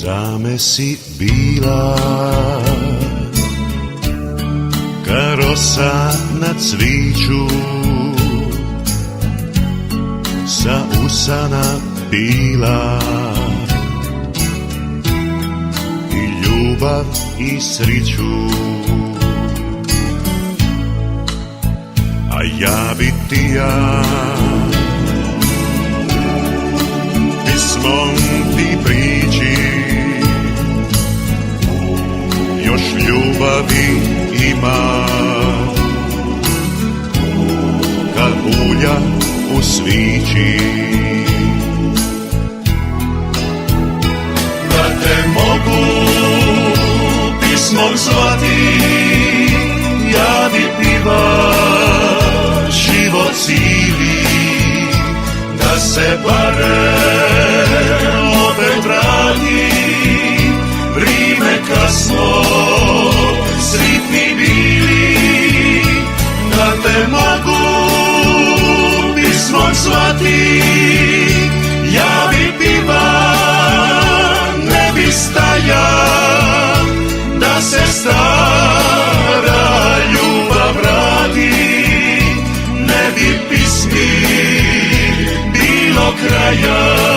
Zame si bila ka rosa na cviću, sa usana bila i ljubav i sriću. A ja bi ti pismom ti prići, još ljubavi ima kad ulja u svići. Da te mogu pismom zvati, ja bi piva život cili, da se barem opet vrati vrime kad smo sritni bili. Da te mogu pismom zvati, ja bi piva, ne bi staja, da se stara ljubav vrati, ne bi pismi bilo kraja.